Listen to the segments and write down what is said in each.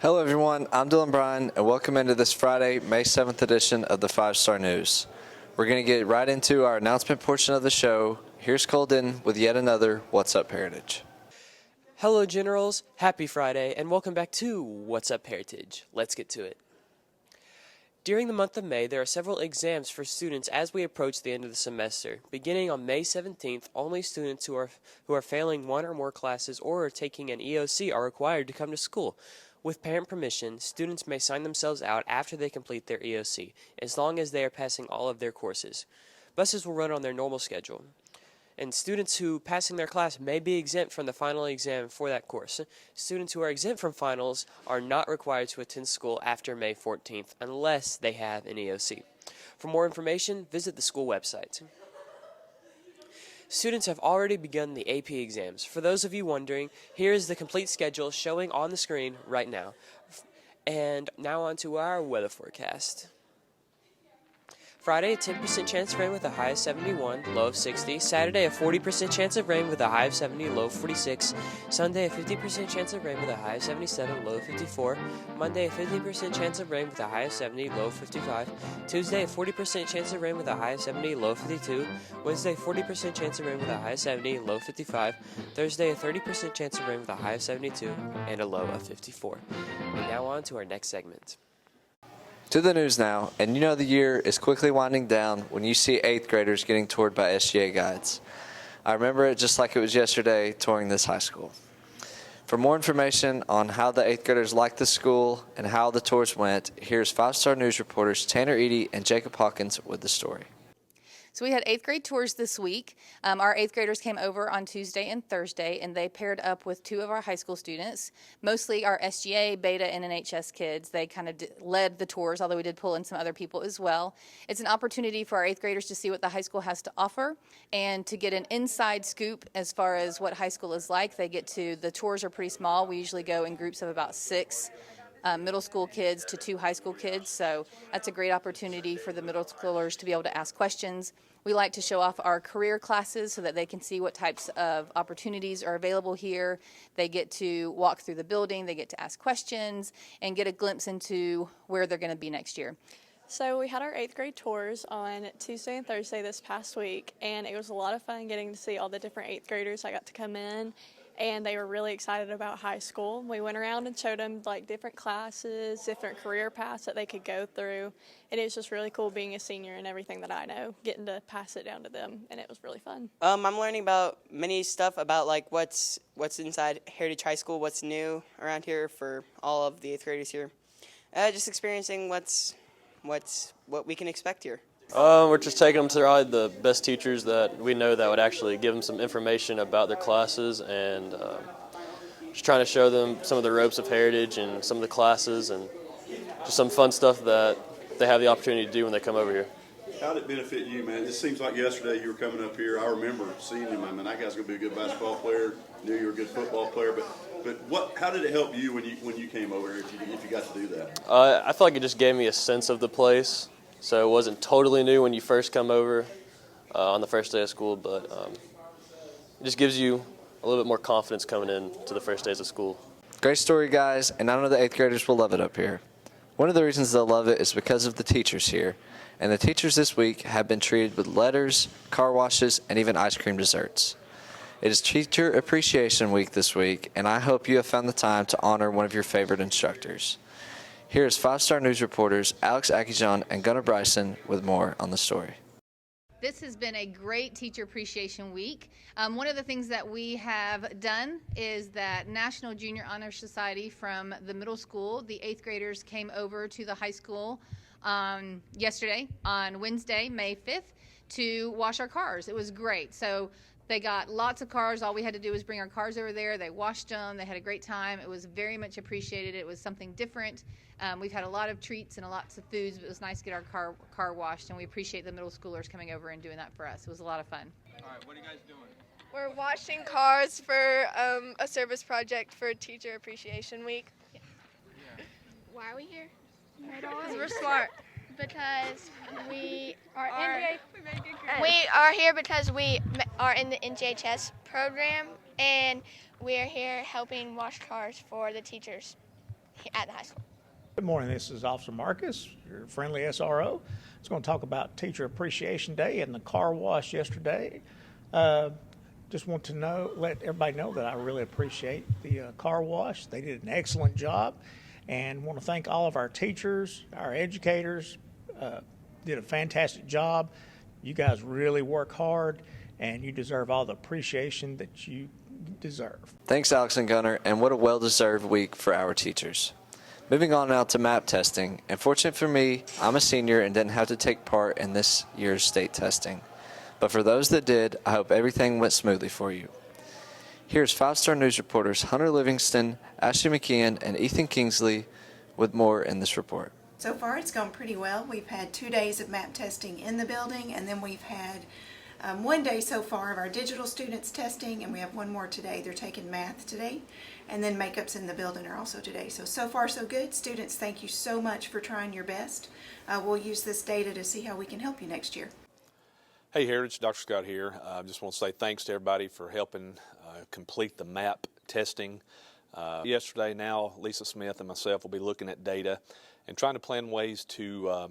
Hello everyone, I'm Dylan Bryan and welcome into this Friday, May 7th edition of the 5-Star News. We're going to get right into our announcement portion of the show. Here's Cole Denton with yet another What's Up Heritage. Hello Generals, happy Friday and welcome back to What's Up Heritage. Let's get to it. During the month of May, there are several exams for students as we approach the end of the semester. Beginning on May 17th, only students who are failing one or more classes or are taking an EOC are required to come to school. With parent permission, students may sign themselves out after they complete their EOC, as long as they are passing all of their courses. Buses will run on their normal schedule, and students who passing their class may be exempt from the final exam for that course. Students who are exempt from finals are not required to attend school after May 14th unless they have an EOC. For more information, visit the school website. Students have already begun the AP exams. For those of you wondering, here is the complete schedule showing on the screen right now. And now on to our weather forecast. Friday, a 10% chance of rain with a high of 71, low of 60. Saturday, a 40% chance of rain with a high of 70, low of 46. Sunday, a 50% chance of rain with a high of 77, low of 54. Monday, a 50% chance of rain with a high of 70, low of 55. Tuesday, a 40% chance of rain with a high of 70, low of 52. Wednesday, 40% chance of rain with a high of 70, low of 55. Thursday, a 30% chance of rain with a high of 72 and a low of 54. And now on to our next segment. To the news now, and you know the year is quickly winding down when you see 8th graders getting toured by SGA guides. I remember it just like it was yesterday touring this high school. For more information on how the 8th graders liked the school and how the tours went, here's 5-Star News reporters Tanner Eady and Jacob Hawkins with the story. So we had 8th grade tours this week. Our 8th graders came over on Tuesday and Thursday, and they paired up with 2 of our high school students, mostly our SGA, Beta, and NHS kids. They kind of led the tours, although we did pull in some other people as well. It's an opportunity for our 8th graders to see what the high school has to offer and to get an inside scoop as far as what high school is like. The tours are pretty small. We usually go in groups of about 6. Middle school kids to 2 high school kids, so that's a great opportunity for the middle schoolers to be able to ask questions. We like to show off our career classes so that they can see what types of opportunities are available here. They get to walk through the building, they get to ask questions, and get a glimpse into where they're going to be next year. So we had our 8th grade tours on Tuesday and Thursday this past week, and it was a lot of fun getting to see all the different 8th graders that got to come in. And they were really excited about high school. We went around and showed them like different classes, different career paths that they could go through. And it was just really cool being a senior and everything that I know, getting to pass it down to them, and it was really fun. I'm learning about many stuff about like what's inside Heritage High School, what's new around here for all of the 8th graders here. Just experiencing what we can expect here. We're just taking them to probably the best teachers that we know that would actually give them some information about their classes, and just trying to show them some of the ropes of Heritage and some of the classes and just some fun stuff that they have the opportunity to do when they come over here. How did it benefit you, man? It just seems like yesterday you were coming up here. I remember seeing him. I mean, that guy's going to be a good basketball player. Knew you were a good football player. But how did it help you when you came over here if you got to do that? I feel like it just gave me a sense of the place. So it wasn't totally new when you first come over on the first day of school, but it just gives you a little bit more confidence coming in to the first days of school. Great story, guys, and I know the 8th graders will love it up here. One of the reasons they'll love it is because of the teachers here, and the teachers this week have been treated with letters, car washes, and even ice cream desserts. It is Teacher Appreciation Week this week, and I hope you have found the time to honor one of your favorite instructors. Here's 5-Star News reporters Alex Akijon and Gunnar Bryson with more on the story. This has been a great Teacher Appreciation Week. One of the things that we have done is that National Junior Honor Society from the middle school, the 8th graders came over to the high school yesterday on Wednesday, May 5th, to wash our cars. It was great. So they got lots of cars. All we had to do was bring our cars over there. They washed them. They had a great time. It was very much appreciated. It was something different. We've had a lot of treats and lots of foods, but it was nice to get our car washed, and we appreciate the middle schoolers coming over and doing that for us. It was a lot of fun. All right, what are you guys doing? We're washing cars for a service project for Teacher Appreciation Week. Yeah. Why are we here? Because we're smart. Because we are here because we are in the NJHS program, and we are here helping wash cars for the teachers. at the high school. Good morning, this is Officer Marcus, your friendly SRO. It's going to talk about Teacher Appreciation Day and the car wash yesterday. Just want to let everybody know that I really appreciate the car wash. They did an excellent job, and want to thank all of our teachers, our educators, did a fantastic job. You guys really work hard, and you deserve all the appreciation that you deserve. Thanks, Alex and Gunnar, and what a well-deserved week for our teachers. Moving on now to MAP testing, and fortunate for me, I'm a senior and didn't have to take part in this year's state testing. But for those that did, I hope everything went smoothly for you. Here's 5-Star News reporters Hunter Livingston, Ashley McKeon, and Ethan Kingsley with more in this report. So far it's gone pretty well. We've had 2 days of MAP testing in the building, and then we've had 1 day so far of our digital students testing, and we have 1 more today. They're taking math today, and then makeups in the building are also today. So far so good. Students, thank you so much for trying your best. We'll use this data to see how we can help you next year. Hey Heritage, Dr. Scott here. I just want to say thanks to everybody for helping complete the MAP testing. Yesterday now, Lisa Smith and myself will be looking at data and trying to plan ways to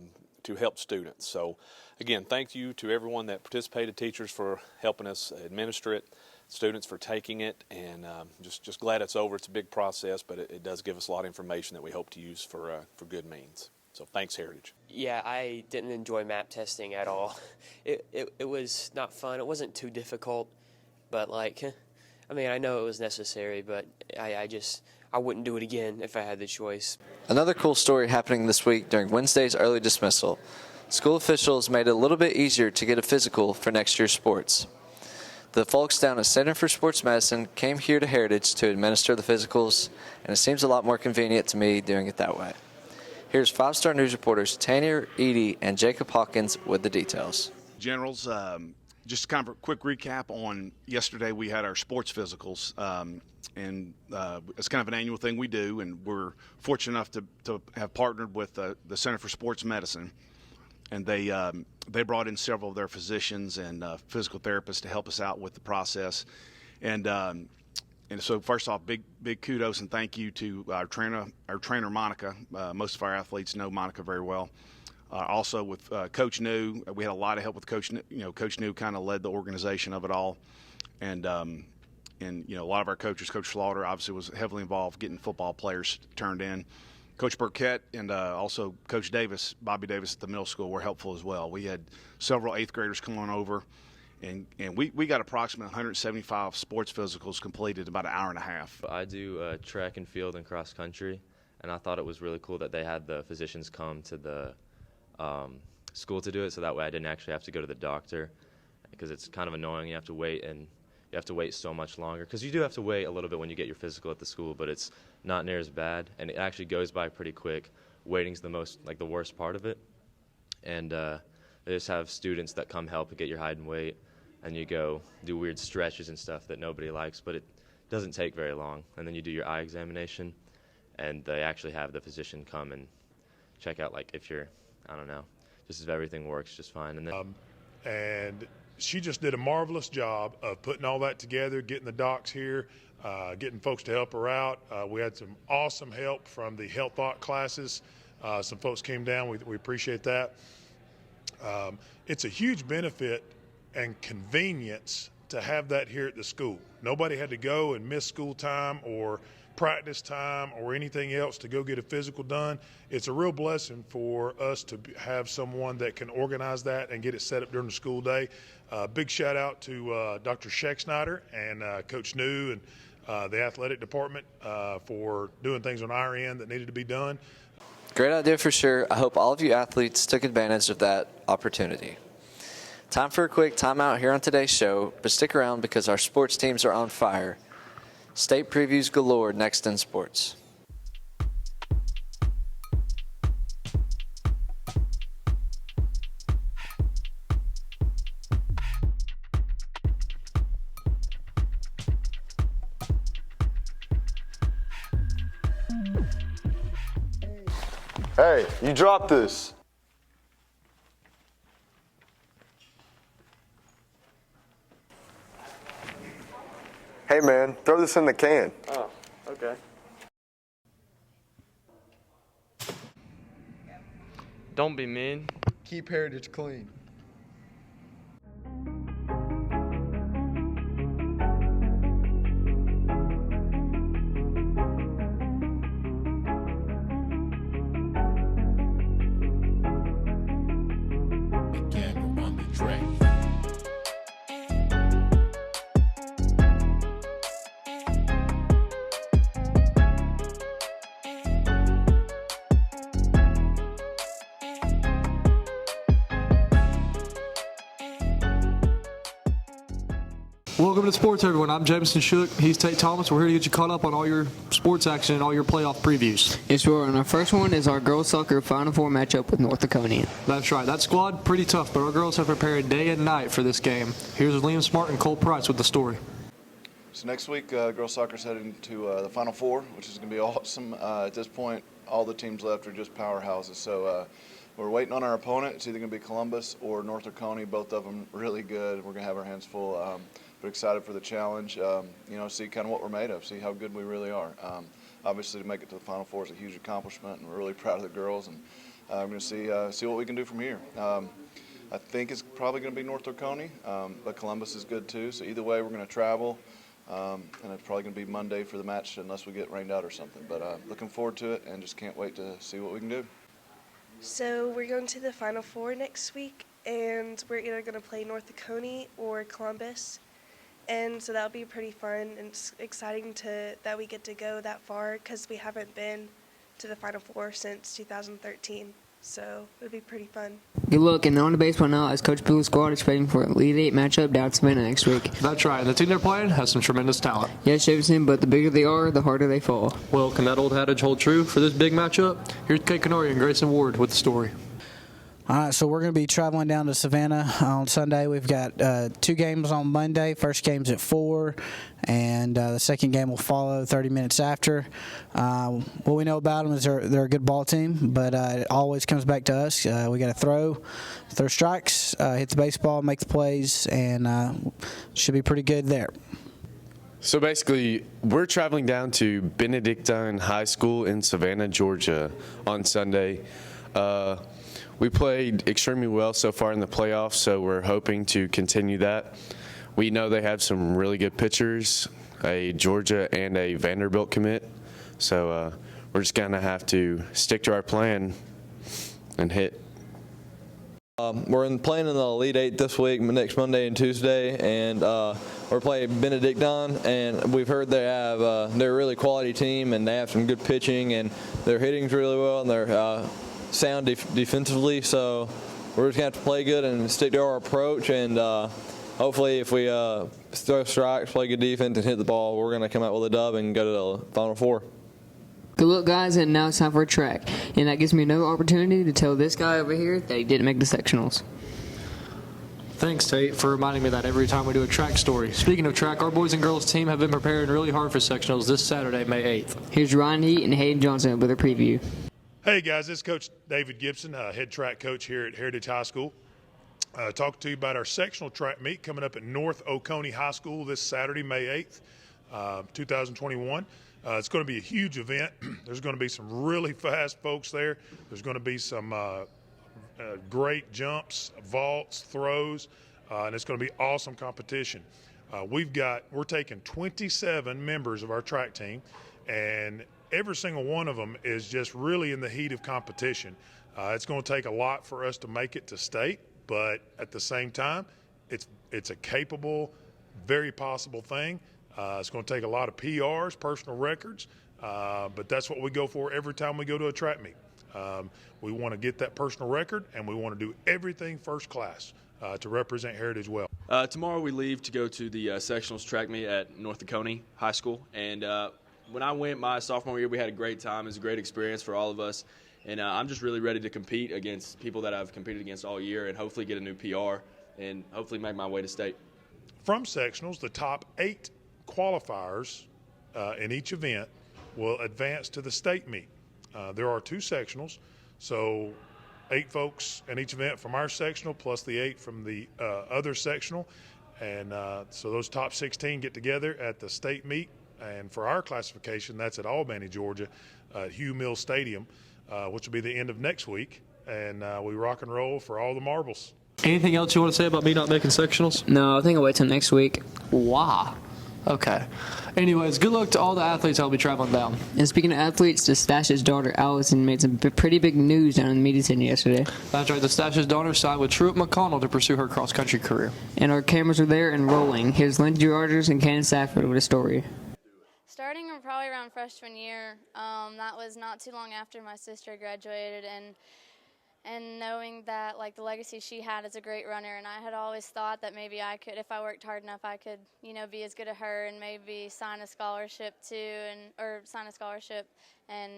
help students. So again, thank you to everyone that participated, teachers for helping us administer it, students for taking it, and just glad it's over. It's a big process, but it does give us a lot of information that we hope to use for good means. So thanks, Heritage. Yeah, I didn't enjoy map testing at all. It was not fun. It wasn't too difficult, but I know it was necessary, but I wouldn't do it again if I had the choice. Another cool story happening this week during Wednesday's early dismissal. School officials made it a little bit easier to get a physical for next year's sports. The folks down at Center for Sports Medicine came here to Heritage to administer the physicals, and it seems a lot more convenient to me doing it that way. Here's 5-Star News reporters Tanya Edie and Jacob Hawkins with the details. Generals, just kind of a quick recap on yesterday. We had our sports physicals, and it's kind of an annual thing we do, and we're fortunate enough to have partnered with the Center for Sports Medicine, and they brought in several of their physicians and physical therapists to help us out with the process. And so first off, big kudos and thank you to our trainer Monica. Most of our athletes know Monica very well. Also with Coach New, we had a lot of help with Coach New. Coach New kind of led the organization of it all, and a lot of our coaches, Coach Slaughter obviously was heavily involved getting football players turned in. Coach Burkett and also Coach Davis, Bobby Davis at the middle school were helpful as well. We had several 8th graders come on over. And we got approximately 175 sports physicals completed in about an hour and a half. I do track and field and cross country, and I thought it was really cool that they had the physicians come to the school to do it, so that way I didn't actually have to go to the doctor, because it's kind of annoying. You have to wait, and you have to wait so much longer, because you do have to wait a little bit when you get your physical at the school, but it's not near as bad, and it actually goes by pretty quick. Waiting's the worst part of it, and they just have students that come help get your height and weight. And you go do weird stretches and stuff that nobody likes, but it doesn't take very long. And then you do your eye examination, and they actually have the physician come and check out, if you're, just if everything works just fine. And then, and she just did a marvelous job of putting all that together, getting the docs here, getting folks to help her out. We had some awesome help from the health thought classes. Some folks came down. We appreciate that. It's a huge benefit and convenience to have that here at the school. Nobody had to go and miss school time or practice time or anything else to go get a physical done. It's a real blessing for us to have someone that can organize that and get it set up during the school day. Big shout out to Dr. Scheck-Snyder and Coach New and the athletic department for doing things on our end that needed to be done. Great idea for sure. I hope all of you athletes took advantage of that opportunity. Time for a quick timeout here on today's show, but stick around because our sports teams are on fire. State previews galore next in sports. Hey, you dropped this. Hey man, throw this in the can. Oh, okay. Don't be mean. Keep Heritage clean. Welcome to sports, everyone. I'm Jameson Shook. He's Tate Thomas. We're here to get you caught up on all your sports action and all your playoff previews. Yes, we are. And our first one is our girls soccer Final Four matchup with North Dakota. That's right. That squad, pretty tough, but our girls have prepared day and night for this game. Here's Liam Smart and Cole Price with the story. So next week, girls soccer's heading to the Final Four, which is going to be awesome. At this point, all the teams left are just powerhouses. So we're waiting on our opponent. It's either going to be Columbus or North Dakota. Both of them really good. We're going to have our hands full. But excited for the challenge, see kind of what we're made of, see how good we really are. Obviously, to make it to the Final Four is a huge accomplishment, and we're really proud of the girls, and we're going to see what we can do from here. I think it's probably going to be North Dakota, but Columbus is good too, so either way, we're going to travel, and it's probably going to be Monday for the match unless we get rained out or something. But looking forward to it, and just can't wait to see what we can do. So we're going to the Final Four next week, and we're either going to play North Dakota or Columbus. And so that'll be pretty fun, and it's exciting that we get to go that far because we haven't been to the Final Four since 2013. So it'll be pretty fun. Good luck, and on the baseball now as Coach Bill's squad is waiting for an Elite Eight matchup down in Savannah next week. That's right. The team they're playing has some tremendous talent. Yes, Jameson, but the bigger they are, the harder they fall. Well, can that old adage hold true for this big matchup? Here's Kate Canori and Grayson Ward with the story. All right, so we're going to be traveling down to Savannah on Sunday. We've got 2 games on Monday. First game's at 4, and the second game will follow 30 minutes after. What we know about them is they're a good ball team, but it always comes back to us. We got to throw strikes, hit the baseball, make the plays, and should be pretty good there. So basically, we're traveling down to Benedictine High School in Savannah, Georgia on Sunday. We played extremely well so far in the playoffs, so we're hoping to continue that. We know they have some really good pitchers, a Georgia and a Vanderbilt commit, so we're just going to have to stick to our plan and hit. We're playing in the Elite Eight this week, next Monday and Tuesday, and we're playing Benedictine. And we've heard they're a really quality team, and they have some good pitching, and their hitting's really well, and they're sound defensively. So we're just gonna have to play good and stick to our approach, and hopefully, if we throw strikes, play good defense, and hit the ball, we're gonna come out with a dub and go to the Final Four. Good luck, guys, and now it's time for a track. And that gives me another opportunity to tell this guy over here that he didn't make the sectionals. Thanks, Tate, for reminding me of that every time we do a track story. Speaking of track, our boys and girls team have been preparing really hard for sectionals this Saturday, May 8th. Here's Ryan Heat and Hayden Johnson with a preview. Hey, guys, this is Coach David Gibson, head track coach here at Heritage High School. Talking to you about our sectional track meet coming up at North Oconee High School this Saturday, May 8th, 2021. It's going to be a huge event. There's going to be some really fast folks there. There's going to be some great jumps, vaults, throws, and it's going to be awesome competition. We're taking 27 members of our track team, and every single one of them is just really in the heat of competition. It's going to take a lot for us to make it to state, but at the same time, it's a capable, very possible thing. It's going to take a lot of PRs, personal records, but that's what we go for every time we go to a track meet. We want to get that personal record, and we want to do everything first class to represent Heritage well. Tomorrow we leave to go to the sectionals track meet at North Oconee High School, and when I went my sophomore year, we had a great time. It was a great experience for all of us, and I'm just really ready to compete against people that I've competed against all year and hopefully get a new PR and hopefully make my way to state. From sectionals, the top 8 qualifiers in each event will advance to the state meet. There are 2 sectionals, so 8 folks in each event from our sectional plus the 8 from the other sectional, and so those top 16 get together at the state meet. And for our classification, that's at Albany, Georgia, at Hugh Mills Stadium, which will be the end of next week. and we rock and roll for all the marbles. Anything else you want to say about me not making sectionals? No, I think I'll wait till next week. Wow. Okay. Anyways, good luck to all the athletes that'll be traveling down. And speaking of athletes, the Stash's daughter, Allison, made some pretty big news down in the media center yesterday. That's right. The Stash's daughter signed with Truett McConnell to pursue her cross-country career. And our cameras are there and rolling. Here's Lindsay Rogers and Candace Safford with a story. Starting probably around freshman year, that was not too long after my sister graduated, and knowing that like the legacy she had as a great runner, and I had always thought that maybe I could, if I worked hard enough, I could, be as good as her and maybe sign a scholarship and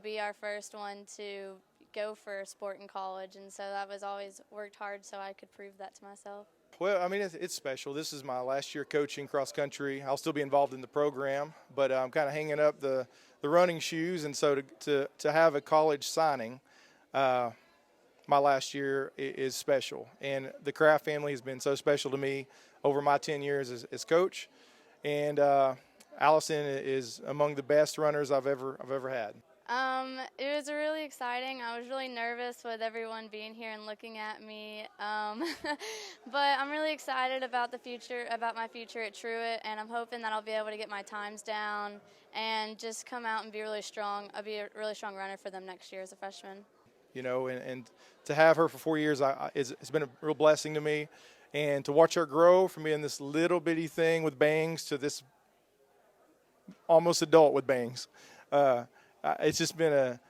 be our first one to go for a sport in college. And so that was always worked hard so I could prove that to myself. Well, I mean, it's special. This is my last year coaching cross country. I'll still be involved in the program, but I'm kind of hanging up the running shoes. And so to have a college signing, my last year is special. And the Kraft family has been so special to me over my 10 years as coach. And Allison is among the best runners I've ever had. It was really exciting. I was really nervous with everyone being here and looking at me. But I'm really excited about my future at Truett, and I'm hoping that I'll be able to get my times down and just come out and be really strong. I'll be a really strong runner for them next year as a freshman. And to have her for 4 years it's been a real blessing to me. And to watch her grow from being this little bitty thing with bangs to this almost adult with bangs. It's been a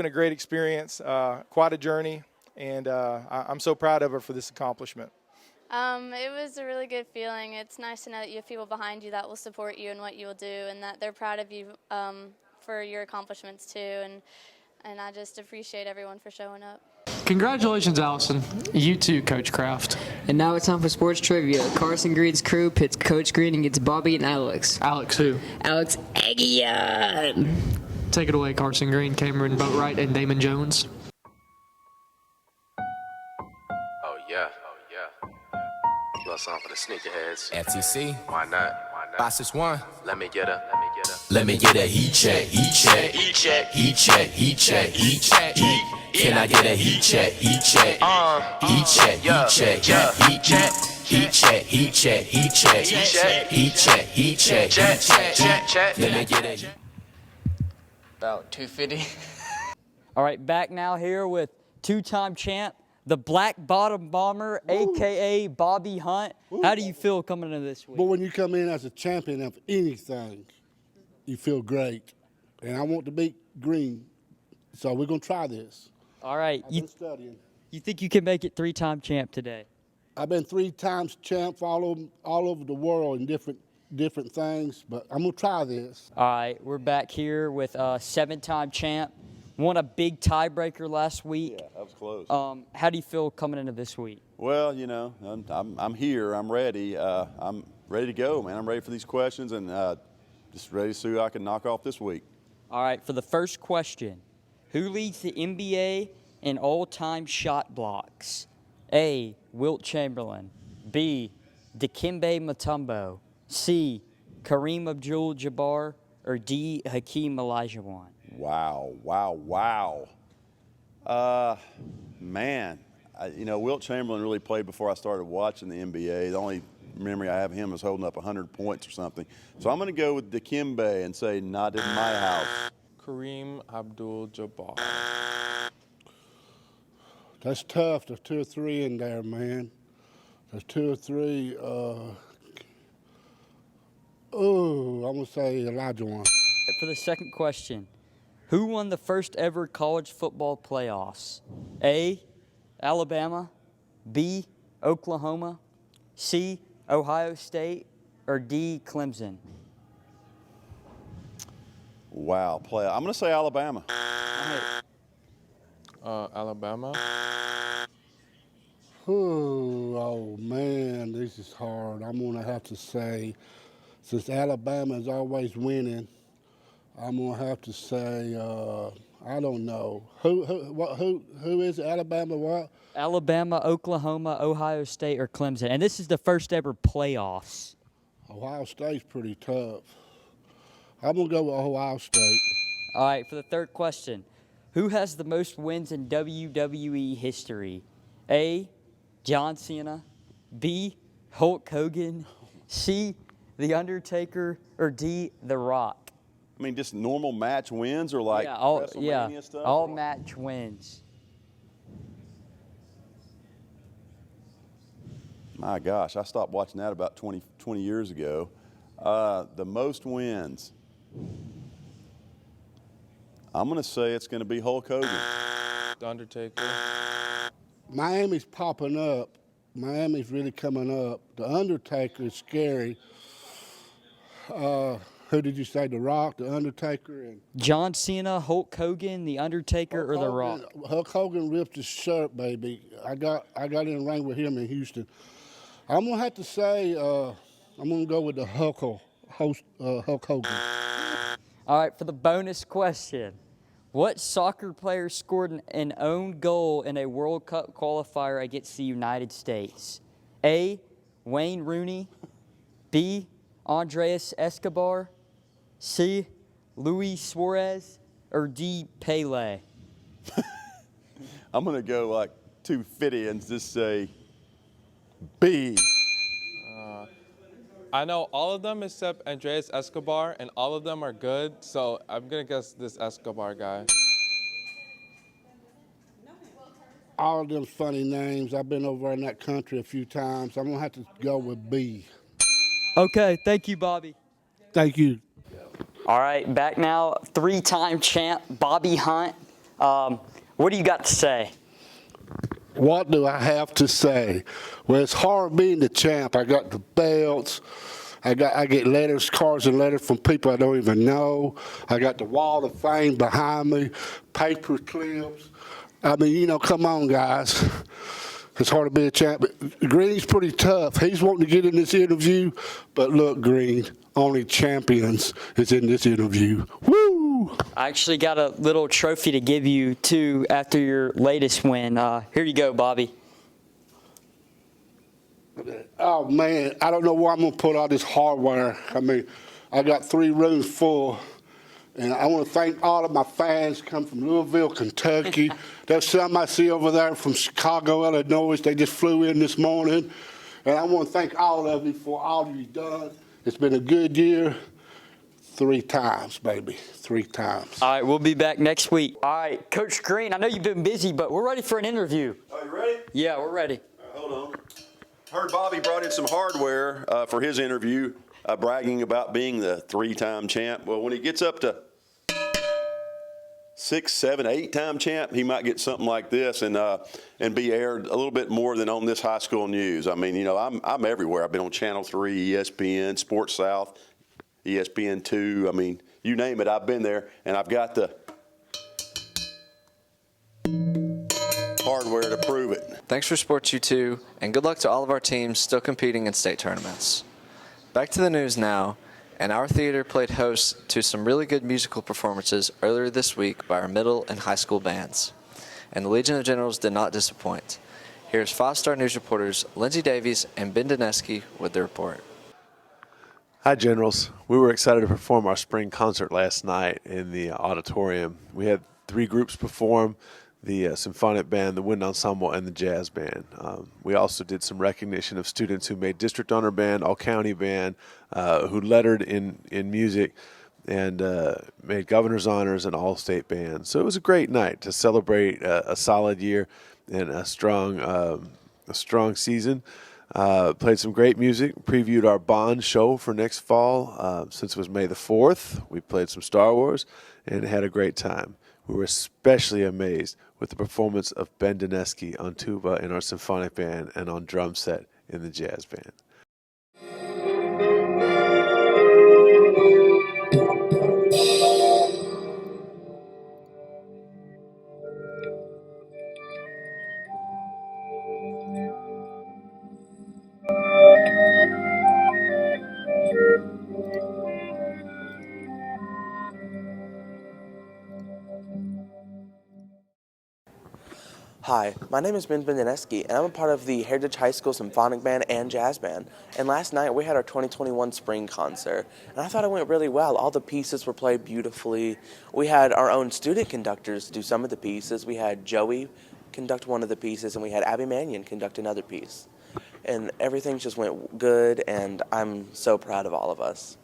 great experience, quite a journey, and I'm so proud of her for this accomplishment. It was a really good feeling. It's nice to know that you have people behind you that will support you and what you will do, and that they're proud of you for your accomplishments too. And I just appreciate everyone for showing up. Congratulations, Allison. You too, Coach Kraft. And now it's time for sports trivia. Carson Green's crew pits Coach Green against Bobby and Alex. Alex who? Alex Aguian. Take it away, Carson Green, Cameron Boatwright, and Damon Jones. Oh, yeah. Little song for the sneakerheads. FTC. Why not? Boss is one. Let me get a heat check. Can I get a heat check? Heat check. Let me get a about 250. All right, back now here with two-time champ, the Black Bottom Bomber, a.k.a. Bobby Hunt. How do you feel coming into this week? But when you come in as a champion of anything, you feel great. And I want to beat Green, so we're going to try this. All right. I've been studying. You think you can make it three-time champ today? I've been 3 times champ all over the world in different things, but I'm going to try this. All right, we're back here with a 7-time champ. Won a big tiebreaker last week. Yeah, that was close. How do you feel coming into this week? Well, I'm here. I'm ready. I'm ready to go, man. I'm ready for these questions and just ready to see who I can knock off this week. All right, for the first question, who leads the NBA in all-time shot blocks? A, Wilt Chamberlain. B, Dikembe Mutombo. C, Kareem Abdul-Jabbar. Or D, Hakeem Olajuwon. Wow. Man, Wilt Chamberlain really played before I started watching the NBA. The only memory I have of him is holding up 100 points or something. So I'm going to go with Dikembe and say not in my house. Kareem Abdul-Jabbar. That's tough. There's 2 or 3 in there, man. There's 2 or 3. I'm going to say Olajuwon. For the second question, who won the first ever college football playoffs? A, Alabama. B, Oklahoma. C, Ohio State. Or D, Clemson. Wow, I'm going to say Alabama. Alabama. Oh, man, this is hard. I'm going to have to say, since Alabama is always winning, I'm going to have to say, I don't know. Who is Alabama what? Alabama, Oklahoma, Ohio State, or Clemson. And this is the first ever playoffs. Ohio State's pretty tough. I'm going to go with Ohio State. All right, for the third question. Who has the most wins in WWE history? A. John Cena. B. Hulk Hogan. C. The Undertaker. Or D. The Rock. I mean, just normal match wins or like WrestleMania stuff? All match wins. My gosh, I stopped watching that about 20 years ago. The most wins. I'm going to say it's going to be Hulk Hogan. The Undertaker. Miami's popping up. Miami's really coming up. The Undertaker is scary. Who did you say? The Rock, The Undertaker, and John Cena, Hulk Hogan, The Undertaker, or The Rock? Hulk Hogan ripped his shirt, baby. I got in the ring with him in Houston. I'm gonna have to say I'm gonna go with the Hulk Hogan. All right, for the bonus question. What soccer player scored an own goal in a World Cup qualifier against the United States? A. Wayne Rooney. B. Andres Escobar. C. Luis Suarez. Or D. Pele? I'm going to go like 250 and just say B. I know all of them except Andres Escobar, and all of them are good, so I'm going to guess this Escobar guy. All of them funny names. I've been over in that country a few times. I'm gonna have to go with B. Okay, thank you, Bobby. Thank you. All right, back now, three-time champ Bobby Hunt. What do you got to say? What do I have to say? Well, it's hard being the champ. I got the belts. I get letters, cards and letters from people I don't even know. I got the wall of fame behind me, paper clips. I mean, you know, come on, guys. It's hard to be a champ. Green's pretty tough. He's wanting to get in this interview, but look, Green, only champions is in this interview. Woo! I actually got a little trophy to give you, too, after your latest win. Here you go, Bobby. Oh, man, I don't know where I'm going to put all this hardware. I mean, I got 3 rooms full. And I want to thank all of my fans come from Louisville, Kentucky. There's some I see over there from Chicago, Illinois. They just flew in this morning. And I want to thank all of you for all you've done. It's been a good year. 3 times, baby. 3 times. All right, we'll be back next week. All right, Coach Green, I know you've been busy, but we're ready for an interview. Are you ready? Yeah, we're ready. Hold on. Heard Bobby brought in some hardware for his interview, bragging about being the 3-time champ. Well, when he gets up to 6, 7, 8-time champ, he might get something like this and be aired a little bit more than on this high school news. I mean, you know, I'm everywhere. I've been on Channel 3, ESPN, Sports South, ESPN 2. I mean, you name it, I've been there, and I've got the hardware to prove it. Thanks for Sports U2, and good luck to all of our teams still competing in state tournaments. Back to the news now, and our theater played host to some really good musical performances earlier this week by our middle and high school bands. And the Legion of Generals did not disappoint. Here's 5-Star News reporters Lindsay Davies and Ben Dineski with the report. Hi, Generals. We were excited to perform our spring concert last night in the auditorium. We had 3 groups perform: the symphonic band, the wind ensemble, and the jazz band. We also did some recognition of students who made district honor band, all county band, who lettered in music, and made governor's honors and all state bands. So it was a great night to celebrate a solid year and a strong season. Played some great music, previewed our Bond show for next fall. Since it was May the 4th, we played some Star Wars and had a great time. We were especially amazed with the performance of Ben Dineski on tuba in our symphonic band and on drum set in the jazz band. Hi, my name is Ben Bendineski, and I'm a part of the Heritage High School Symphonic Band and Jazz Band. And last night we had our 2021 spring concert, and I thought it went really well. All the pieces were played beautifully. We had our own student conductors do some of the pieces. We had Joey conduct one of the pieces, and we had Abby Mannion conduct another piece. And everything just went good, and I'm so proud of all of us.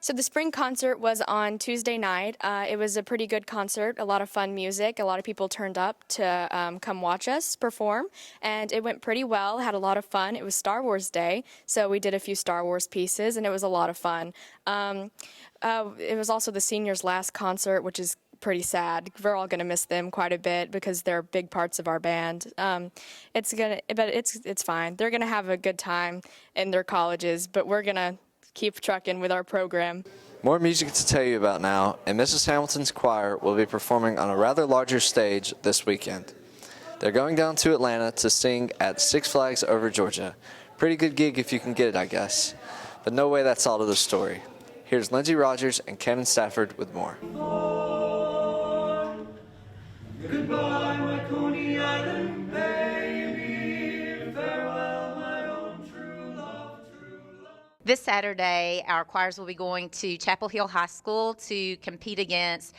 So the spring concert was on Tuesday night. It was a pretty good concert, a lot of fun music. A lot of people turned up to come watch us perform, and it went pretty well, had a lot of fun. It was Star Wars Day, so we did a few Star Wars pieces, and it was a lot of fun. It was also the seniors' last concert, which is pretty sad. We're all going to miss them quite a bit because they're big parts of our band. It's fine. They're going to have a good time in their colleges, but we're going to keep trucking with our program. More music to tell you about now, and Mrs. Hamilton's choir will be performing on a rather larger stage this weekend. They're going down to Atlanta to sing at Six Flags Over Georgia. Pretty good gig if you can get it, I guess. But no way that's all to the story. Here's Lindsey Rogers and Cannon Stafford with more. Goodbye, my Coney Island baby. Farewell, my own true love, This Saturday, our choirs will be going to Chapel Hill High School to compete against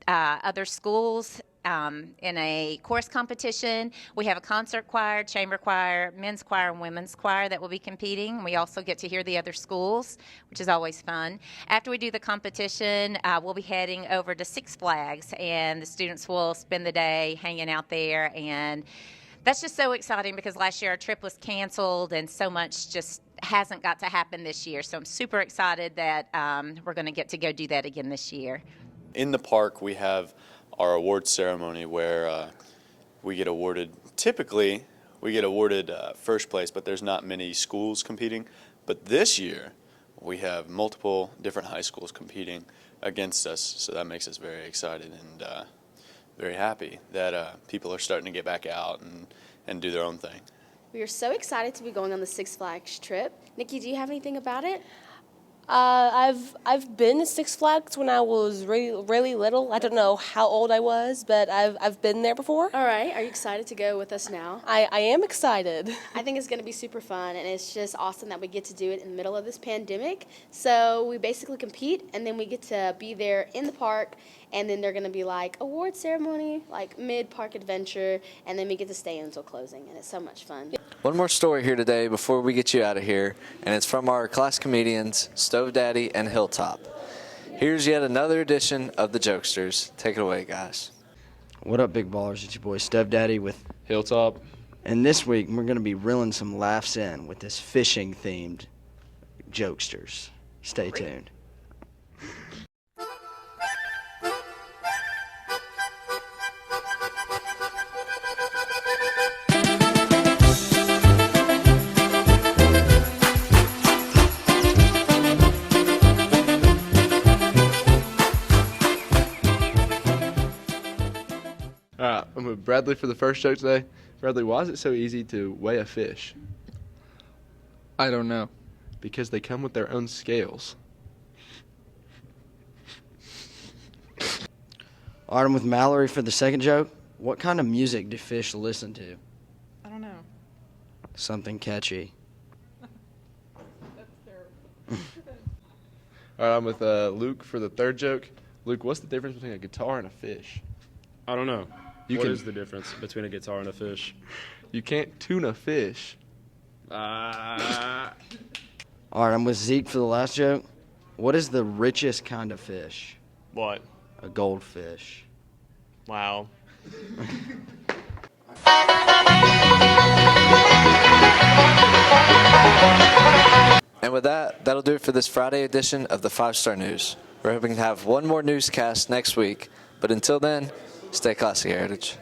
other schools in a chorus competition. We have a concert choir, chamber choir, men's choir, and women's choir that will be competing. We also get to hear the other schools, which is always fun. After we do the competition, we'll be heading over to Six Flags, and the students will spend the day hanging out there. And that's just so exciting because last year our trip was canceled and so much just hasn't got to happen this year. So I'm super excited that we're going to get to go do that again this year. In the park, we have our award ceremony where we get awarded, typically we get awarded first place, but there's not many schools competing. But this year, we have multiple different high schools competing against us, so that makes us very excited and very happy that people are starting to get back out and do their own thing. We are so excited to be going on the Six Flags trip. Nikki, do you have anything about it? I've been to Six Flags when I was really little. I don't know how old I was, but I've been there before. All right. Are you excited to go with us now? I am excited. I think it's going to be super fun, and it's just awesome that we get to do it in the middle of this pandemic. So we basically compete, and then we get to be there in the park, and then they're going to be like award ceremony, like mid-park adventure, and then we get to stay until closing, and it's so much fun. One more story here today before we get you out of here, and it's from our class comedians, Stove Daddy and Hilltop. Here's yet another edition of the Jokesters. Take it away, guys. What up, big ballers? It's your boy Stove Daddy with Hilltop. And this week we're going to be reeling some laughs in with this fishing-themed Jokesters. Stay tuned. All right, I'm with Bradley for the first joke today. Bradley, why is it so easy to weigh a fish? I don't know. Because they come with their own scales. All right, I'm with Mallory for the second joke. What kind of music do fish listen to? I don't know. Something catchy. That's terrible. All right, I'm with Luke for the third joke. Luke, what's the difference between a guitar and a fish? I don't know. What can- is the difference between a guitar and a fish? You can't tune a fish. All right, I'm with Zeke for the last joke. What is the richest kind of fish? What? A goldfish. Wow. And with that, that'll do it for this Friday edition of the 5-Star News. We're hoping to have one more newscast next week, but until then, stay classy, Heritage.